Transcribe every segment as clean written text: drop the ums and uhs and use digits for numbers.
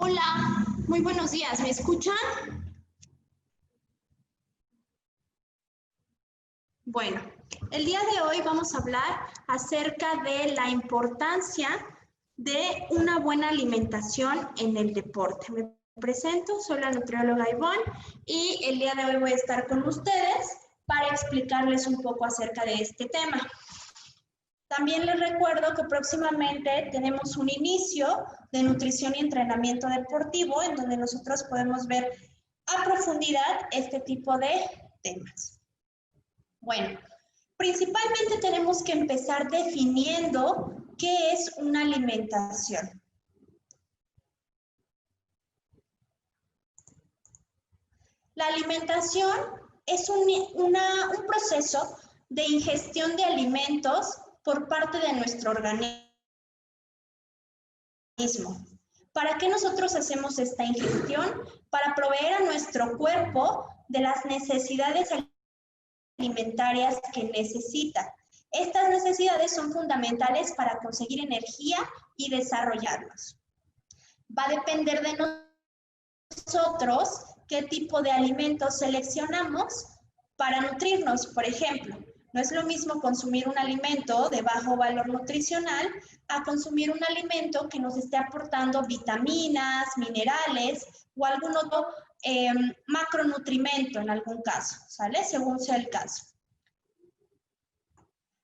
Hola, muy buenos días. ¿Me escuchan? Bueno, el día de hoy vamos a hablar acerca de la importancia de una buena alimentación en el deporte. Me presento, soy la nutrióloga Ivonne y el día de hoy voy a estar con ustedes para explicarles un poco acerca de este tema. También les recuerdo que próximamente tenemos un inicio de nutrición y entrenamiento deportivo en donde nosotros podemos ver a profundidad este tipo de temas. Bueno, principalmente tenemos que empezar definiendo qué es una alimentación. La alimentación es un proceso de ingestión de alimentos por parte de nuestro organismo. ¿Para qué nosotros hacemos esta ingestión? Para proveer a nuestro cuerpo de las necesidades alimentarias que necesita. Estas necesidades son fundamentales para conseguir energía y desarrollarnos. Va a depender de nosotros qué tipo de alimentos seleccionamos para nutrirnos. Por ejemplo, no es lo mismo consumir un alimento de bajo valor nutricional a consumir un alimento que nos esté aportando vitaminas, minerales o algún otro macronutrimento en algún caso, ¿sale? Según sea el caso.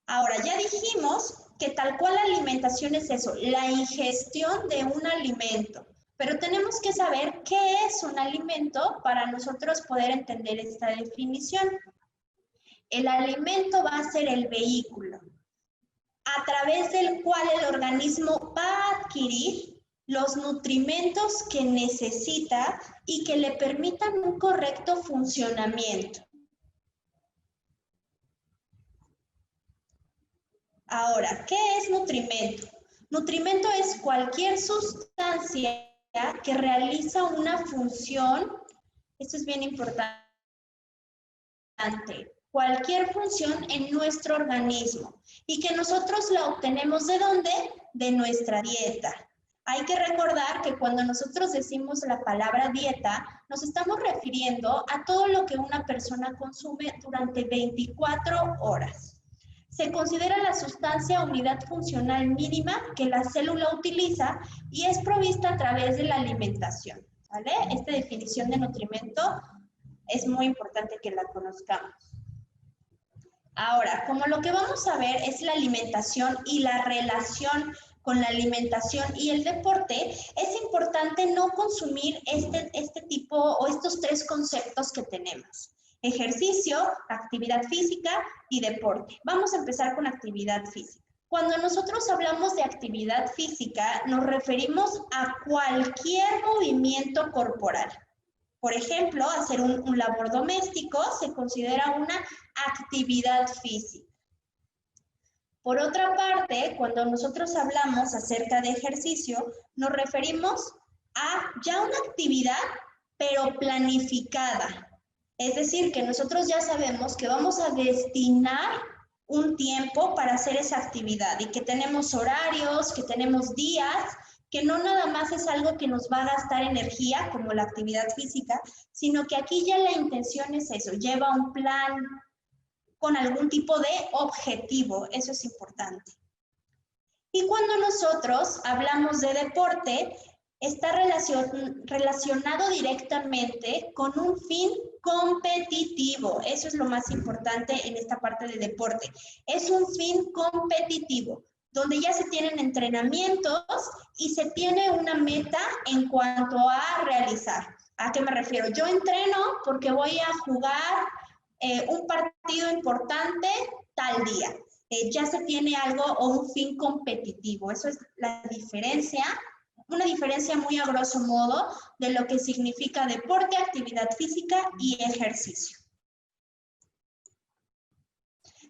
Ahora, ya dijimos que tal cual la alimentación es eso, la ingestión de un alimento. Pero tenemos que saber qué es un alimento para nosotros poder entender esta definición. El alimento va a ser el vehículo a través del cual el organismo va a adquirir los nutrimentos que necesita y que le permitan un correcto funcionamiento. Ahora, ¿qué es nutrimento? Nutrimento es cualquier sustancia que realiza una función, esto es bien importante, cualquier función en nuestro organismo y que nosotros la obtenemos ¿de dónde? De nuestra dieta. Hay que recordar que cuando nosotros decimos la palabra dieta, nos estamos refiriendo a todo lo que una persona consume durante 24 horas. Se considera la sustancia unidad funcional mínima que la célula utiliza y es provista a través de la alimentación, ¿vale? Esta definición de nutrimento es muy importante que la conozcamos. Ahora, como lo que vamos a ver es la alimentación y la relación con la alimentación y el deporte, es importante no consumir este tipo o estos tres conceptos que tenemos. Ejercicio, actividad física y deporte. Vamos a empezar con actividad física. Cuando nosotros hablamos de actividad física, nos referimos a cualquier movimiento corporal. Por ejemplo, hacer un labor doméstico se considera una actividad física. Por otra parte, cuando nosotros hablamos acerca de ejercicio, nos referimos a ya una actividad, pero planificada. Es decir, que nosotros ya sabemos que vamos a destinar un tiempo para hacer esa actividad y que tenemos horarios, que tenemos días, que no nada más es algo que nos va a gastar energía como la actividad física, sino que aquí ya la intención es eso, lleva un plan con algún tipo de objetivo, eso es importante. Y cuando nosotros hablamos de deporte, está relacionado directamente con un fin competitivo. Eso es lo más importante en esta parte de deporte. Es un fin competitivo, donde ya se tienen entrenamientos y se tiene una meta en cuanto a realizar. ¿A qué me refiero? Yo entreno porque voy a jugar un partido importante tal día. Ya se tiene algo o un fin competitivo. Eso es la diferencia, una diferencia muy a grosso modo de lo que significa deporte, actividad física y ejercicio.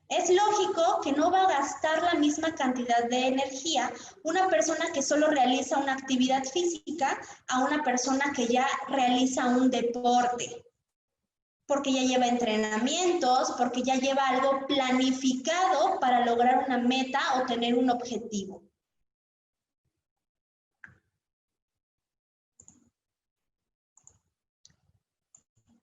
Es lógico que no va a gastar la misma cantidad de energía una persona que solo realiza una actividad física a una persona que ya realiza un deporte, porque ya lleva entrenamientos, porque ya lleva algo planificado para lograr una meta o tener un objetivo.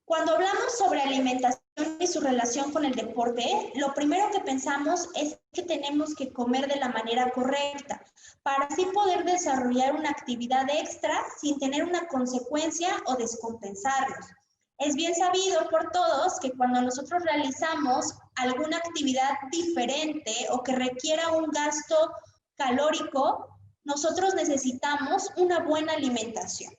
Cuando hablamos sobre alimentación y su relación con el deporte, lo primero que pensamos es que tenemos que comer de la manera correcta para así poder desarrollar una actividad extra sin tener una consecuencia o descompensarnos. Es bien sabido por todos que cuando nosotros realizamos alguna actividad diferente o que requiera un gasto calórico, nosotros necesitamos una buena alimentación.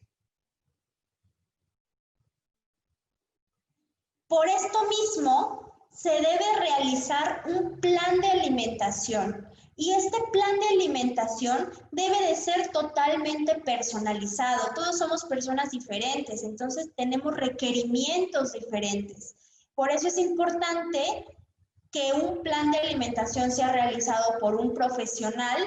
Por esto mismo, se debe realizar un plan de alimentación y este plan de alimentación debe de ser totalmente personalizado. Todos somos personas diferentes, entonces tenemos requerimientos diferentes. Por eso es importante que un plan de alimentación sea realizado por un profesional,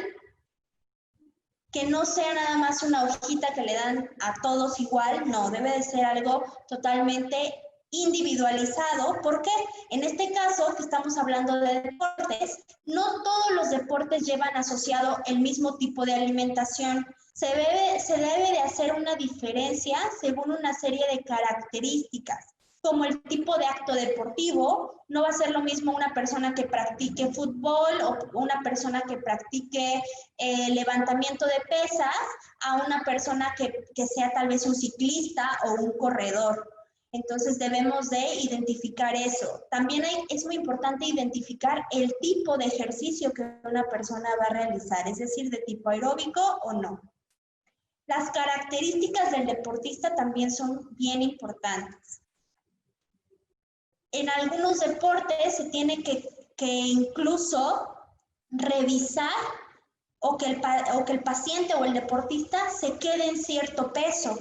que no sea nada más una hojita que le dan a todos igual, no, debe de ser algo totalmente individualizado, porque en este caso que estamos hablando de deportes, no todos los deportes llevan asociado el mismo tipo de alimentación. Se debe de hacer una diferencia según una serie de características, como el tipo de acto deportivo. No va a ser lo mismo una persona que practique fútbol o una persona que practique levantamiento de pesas a una persona que sea tal vez un ciclista o un corredor. Entonces debemos de identificar eso. También es muy importante identificar el tipo de ejercicio que una persona va a realizar, es decir, de tipo aeróbico o no. Las características del deportista también son bien importantes. En algunos deportes se tiene que incluso revisar o que el paciente o el deportista se quede en cierto peso.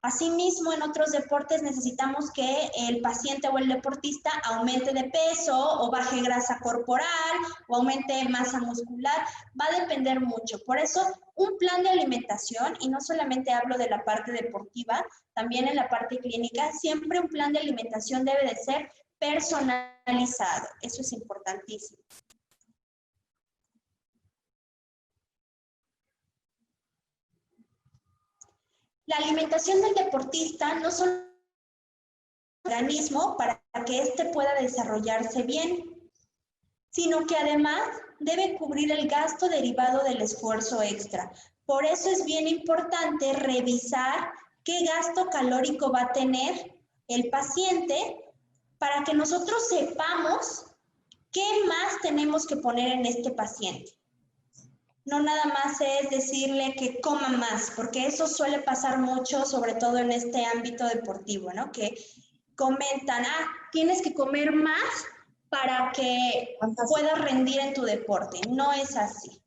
Asimismo, en otros deportes necesitamos que el paciente o el deportista aumente de peso o baje grasa corporal o aumente masa muscular. Va a depender mucho. Por eso, un plan de alimentación, y no solamente hablo de la parte deportiva, también en la parte clínica, siempre un plan de alimentación debe de ser personalizado. Eso es importantísimo. La alimentación del deportista no solo es un organismo para que éste pueda desarrollarse bien, sino que además debe cubrir el gasto derivado del esfuerzo extra. Por eso es bien importante revisar qué gasto calórico va a tener el paciente para que nosotros sepamos qué más tenemos que poner en este paciente. No nada más es decirle que coma más, porque eso suele pasar mucho, sobre todo en este ámbito deportivo, ¿no? Que comentan, tienes que comer más para que puedas rendir en tu deporte. No es así.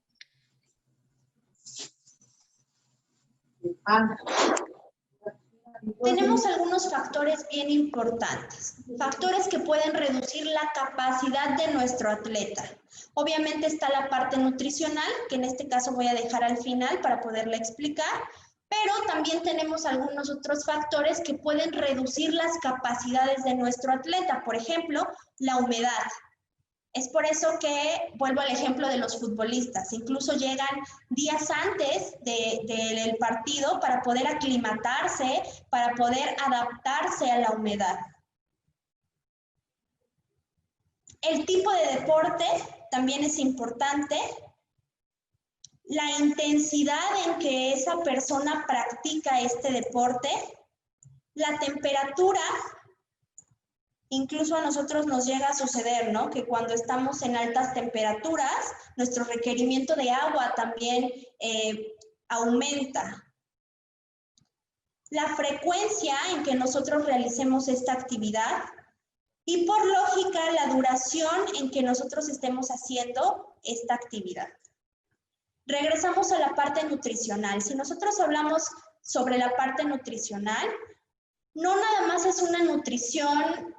Tenemos algunos factores bien importantes, factores que pueden reducir la capacidad de nuestro atleta. Obviamente está la parte nutricional, que en este caso voy a dejar al final para poderla explicar, pero también tenemos algunos otros factores que pueden reducir las capacidades de nuestro atleta. Por ejemplo, la humedad. Es por eso que vuelvo al ejemplo de los futbolistas. Incluso llegan días antes del partido para poder aclimatarse, para poder adaptarse a la humedad. El tipo de deporte también es importante. La intensidad en que esa persona practica este deporte. La temperatura. Incluso a nosotros nos llega a suceder, ¿no? Que cuando estamos en altas temperaturas, nuestro requerimiento de agua también aumenta. La frecuencia en que nosotros realicemos esta actividad y por lógica la duración en que nosotros estemos haciendo esta actividad. Regresamos a la parte nutricional. Si nosotros hablamos sobre la parte nutricional, no nada más es una nutrición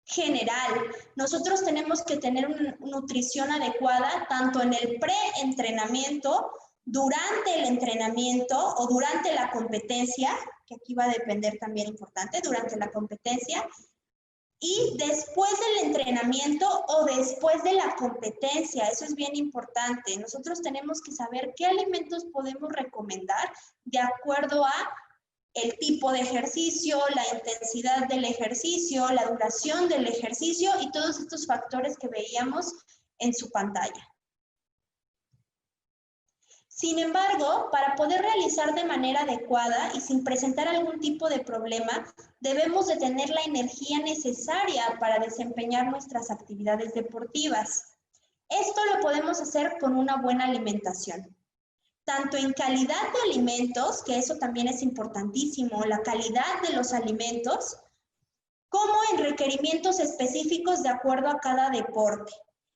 general. Nosotros tenemos que tener una nutrición adecuada tanto en el pre-entrenamiento, durante el entrenamiento o durante la competencia, que aquí va a depender también importante, durante la competencia, y después del entrenamiento o después de la competencia. Eso es bien importante. Nosotros tenemos que saber qué alimentos podemos recomendar de acuerdo a el tipo de ejercicio, la intensidad del ejercicio, la duración del ejercicio y todos estos factores que veíamos en su pantalla. Sin embargo, para poder realizar de manera adecuada y sin presentar algún tipo de problema, debemos de tener la energía necesaria para desempeñar nuestras actividades deportivas. Esto lo podemos hacer con una buena alimentación. Tanto en calidad de alimentos, que eso también es importantísimo, la calidad de los alimentos, como en requerimientos específicos de acuerdo a cada deporte,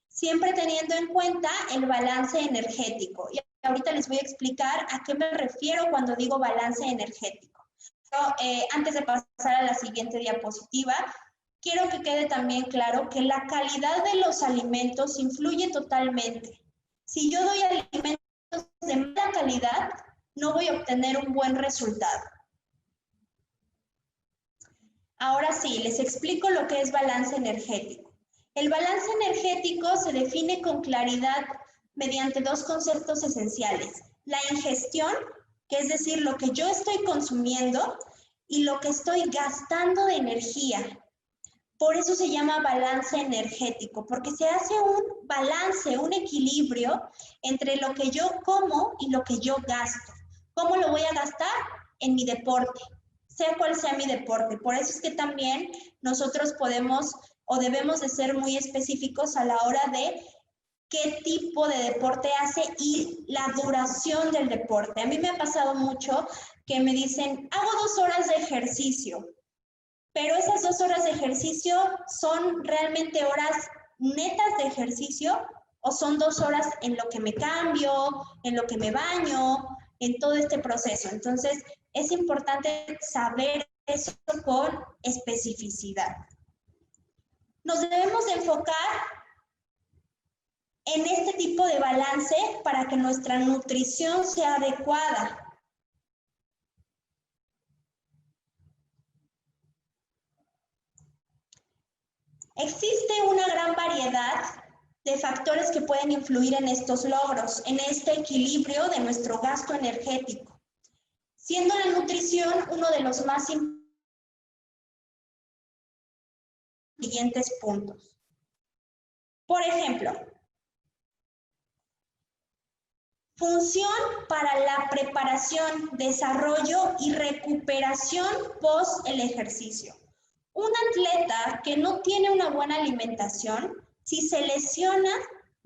siempre teniendo en cuenta el balance energético. Y ahorita les voy a explicar a qué me refiero cuando digo balance energético. Pero, antes de pasar a la siguiente diapositiva, quiero que quede también claro que la calidad de los alimentos influye totalmente. Si yo doy alimentos de mala calidad, no voy a obtener un buen resultado. Ahora sí, les explico lo que es balance energético. El balance energético se define con claridad mediante dos conceptos esenciales. La ingestión, que es decir, lo que yo estoy consumiendo, y lo que estoy gastando de energía. Por eso se llama balance energético, porque se hace un balance, un equilibrio entre lo que yo como y lo que yo gasto. ¿Cómo lo voy a gastar? En mi deporte, sea cual sea mi deporte. Por eso es que también nosotros podemos o debemos de ser muy específicos a la hora de qué tipo de deporte hace y la duración del deporte. A mí me ha pasado mucho que me dicen, hago 2 horas de ejercicio, pero esas 2 horas de ejercicio son realmente horas netas de ejercicio o son 2 horas en lo que me cambio, en lo que me baño, en todo este proceso. Entonces, es importante saber eso con especificidad. Nos debemos de enfocar en este tipo de balance para que nuestra nutrición sea adecuada. Existe una gran variedad de factores que pueden influir en estos logros, en este equilibrio de nuestro gasto energético, siendo la nutrición uno de los más siguientes puntos. Por ejemplo, función para la preparación, desarrollo y recuperación post el ejercicio. Un atleta que no tiene una buena alimentación, si se lesiona,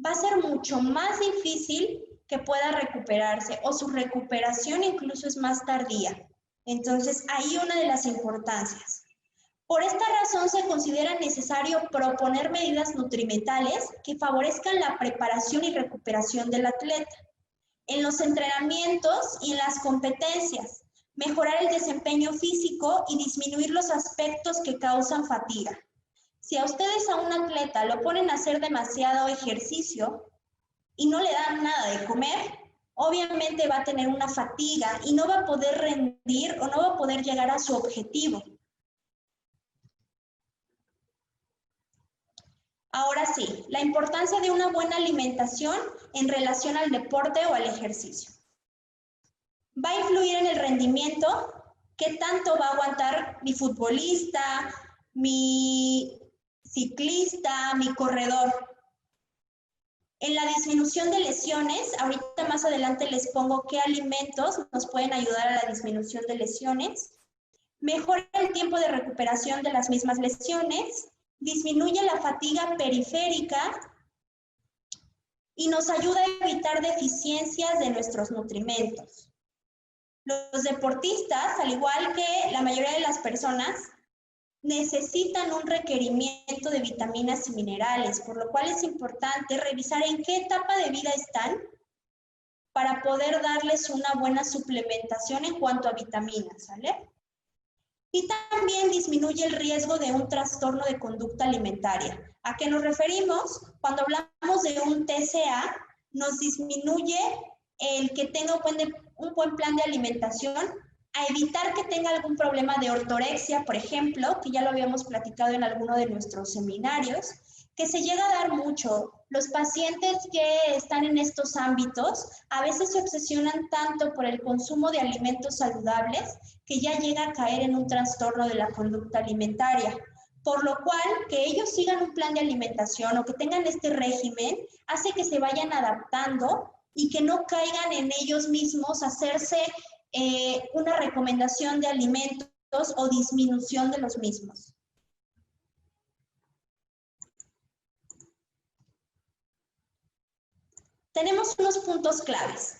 va a ser mucho más difícil que pueda recuperarse o su recuperación incluso es más tardía. Entonces, ahí una de las importancias. Por esta razón se considera necesario proponer medidas nutrimentales que favorezcan la preparación y recuperación del atleta en los entrenamientos y en las competencias, mejorar el desempeño físico y disminuir los aspectos que causan fatiga. Si a ustedes a un atleta lo ponen a hacer demasiado ejercicio y no le dan nada de comer, obviamente va a tener una fatiga y no va a poder rendir o no va a poder llegar a su objetivo. Ahora sí, la importancia de una buena alimentación en relación al deporte o al ejercicio. Va a influir en el rendimiento, qué tanto va a aguantar mi futbolista, mi ciclista, mi corredor. En la disminución de lesiones, ahorita más adelante les pongo qué alimentos nos pueden ayudar a la disminución de lesiones. Mejora el tiempo de recuperación de las mismas lesiones, disminuye la fatiga periférica y nos ayuda a evitar deficiencias de nuestros nutrimentos. Los deportistas, al igual que la mayoría de las personas, necesitan un requerimiento de vitaminas y minerales, por lo cual es importante revisar en qué etapa de vida están para poder darles una buena suplementación en cuanto a vitaminas, ¿sale? Y también disminuye el riesgo de un trastorno de conducta alimentaria. ¿A qué nos referimos? Cuando hablamos de un TCA, nos disminuye el que tenga un buen plan de alimentación, a evitar que tenga algún problema de ortorexia, por ejemplo, que ya lo habíamos platicado en alguno de nuestros seminarios, que se llega a dar mucho. Los pacientes que están en estos ámbitos a veces se obsesionan tanto por el consumo de alimentos saludables que ya llega a caer en un trastorno de la conducta alimentaria. Por lo cual, que ellos sigan un plan de alimentación o que tengan este régimen hace que se vayan adaptando y que no caigan en ellos mismos hacerse una recomendación de alimentos o disminución de los mismos. Tenemos unos puntos claves.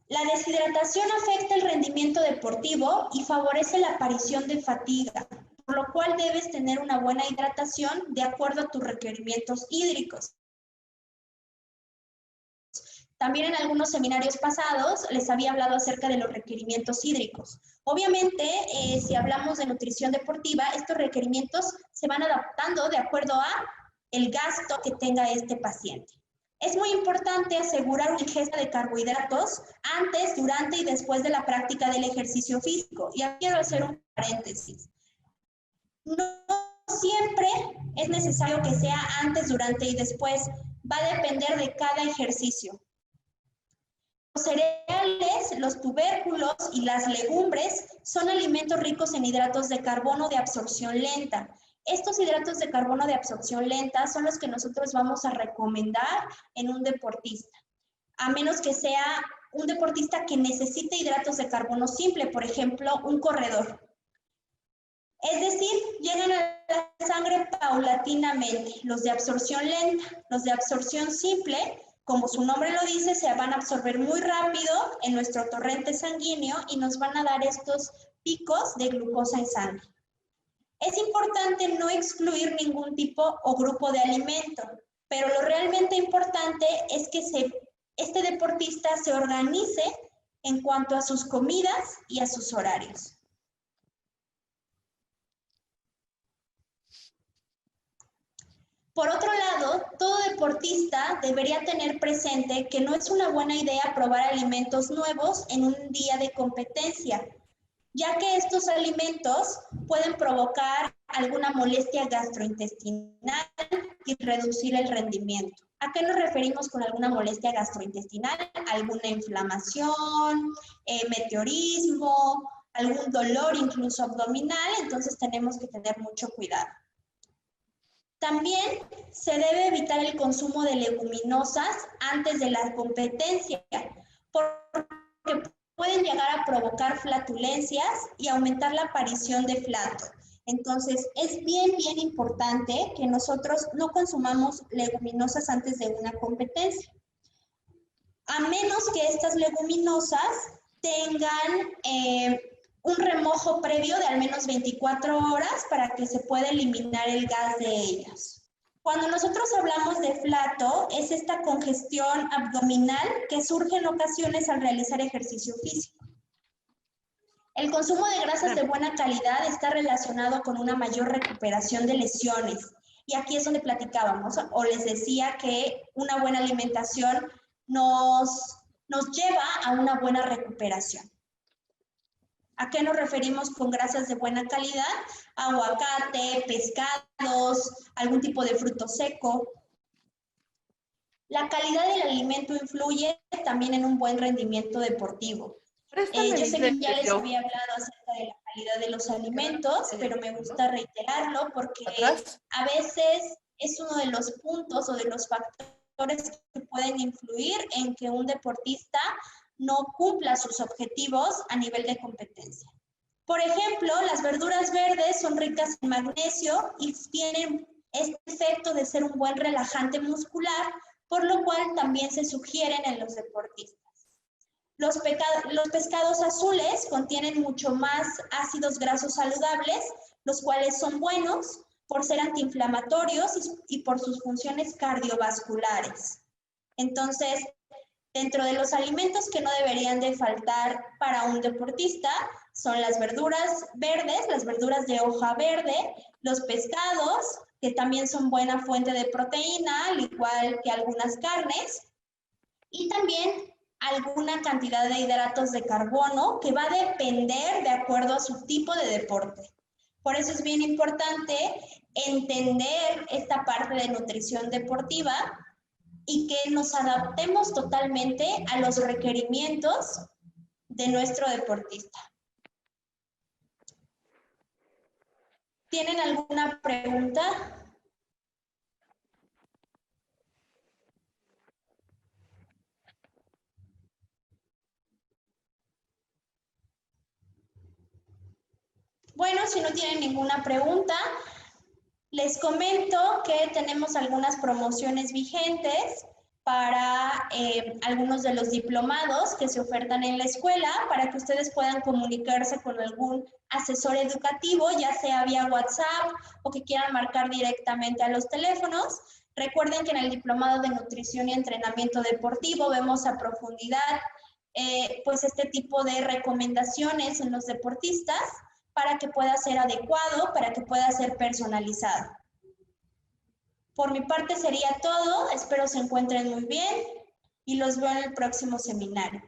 La deshidratación afecta el rendimiento deportivo y favorece la aparición de fatiga, por lo cual debes tener una buena hidratación de acuerdo a tus requerimientos hídricos. También en algunos seminarios pasados les había hablado acerca de los requerimientos hídricos. Obviamente, si hablamos de nutrición deportiva, estos requerimientos se van adaptando de acuerdo a el gasto que tenga este paciente. Es muy importante asegurar una ingesta de carbohidratos antes, durante y después de la práctica del ejercicio físico. Y aquí quiero hacer un paréntesis. No siempre es necesario que sea antes, durante y después. Va a depender de cada ejercicio. Los cereales, los tubérculos y las legumbres son alimentos ricos en hidratos de carbono de absorción lenta. Estos hidratos de carbono de absorción lenta son los que nosotros vamos a recomendar en un deportista, a menos que sea un deportista que necesite hidratos de carbono simple, por ejemplo, un corredor. Es decir, llegan a la sangre paulatinamente, los de absorción lenta. Los de absorción simple, como su nombre lo dice, se van a absorber muy rápido en nuestro torrente sanguíneo y nos van a dar estos picos de glucosa en sangre. Es importante no excluir ningún tipo o grupo de alimento, pero lo realmente importante es que este deportista se organice en cuanto a sus comidas y a sus horarios. Por otro lado, todo deportista debería tener presente que no es una buena idea probar alimentos nuevos en un día de competencia, ya que estos alimentos pueden provocar alguna molestia gastrointestinal y reducir el rendimiento. ¿A qué nos referimos con alguna molestia gastrointestinal? Alguna inflamación, meteorismo, algún dolor incluso abdominal, entonces tenemos que tener mucho cuidado. También se debe evitar el consumo de leguminosas antes de la competencia, porque pueden llegar a provocar flatulencias y aumentar la aparición de flato. Entonces, es bien importante que nosotros no consumamos leguminosas antes de una competencia, a menos que estas leguminosas tengan un remojo previo de al menos 24 horas para que se pueda eliminar el gas de ellas. Cuando nosotros hablamos de flato, es esta congestión abdominal que surge en ocasiones al realizar ejercicio físico. El consumo de grasas de buena calidad está relacionado con una mayor recuperación de lesiones. Y aquí es donde platicábamos, o les decía que una buena alimentación nos lleva a una buena recuperación. ¿A qué nos referimos con grasas de buena calidad? Aguacate, pescados, algún tipo de fruto seco. La calidad del alimento influye también en un buen rendimiento deportivo. Yo sé que ya les había hablado acerca de la calidad de los alimentos, pero me gusta reiterarlo porque a veces es uno de los puntos o de los factores que pueden influir en que un deportista no cumpla sus objetivos a nivel de competencia. Por ejemplo, las verduras verdes son ricas en magnesio y tienen este efecto de ser un buen relajante muscular, por lo cual también se sugieren en los deportistas. Los pescados azules contienen mucho más ácidos grasos saludables, los cuales son buenos por ser antiinflamatorios y por sus funciones cardiovasculares. Entonces, dentro de los alimentos que no deberían de faltar para un deportista son las verduras verdes, las verduras de hoja verde, los pescados, que también son buena fuente de proteína, al igual que algunas carnes, y también alguna cantidad de hidratos de carbono que va a depender de acuerdo a su tipo de deporte. Por eso es bien importante entender esta parte de nutrición deportiva y que nos adaptemos totalmente a los requerimientos de nuestro deportista. ¿Tienen alguna pregunta? Bueno, si no tienen ninguna pregunta, les comento que tenemos algunas promociones vigentes para algunos de los diplomados que se ofertan en la escuela para que ustedes puedan comunicarse con algún asesor educativo, ya sea vía WhatsApp o que quieran marcar directamente a los teléfonos. Recuerden que en el diplomado de nutrición y entrenamiento deportivo vemos a profundidad pues este tipo de recomendaciones en los deportistas para que pueda ser adecuado, para que pueda ser personalizado. Por mi parte sería todo, espero se encuentren muy bien y los veo en el próximo seminario.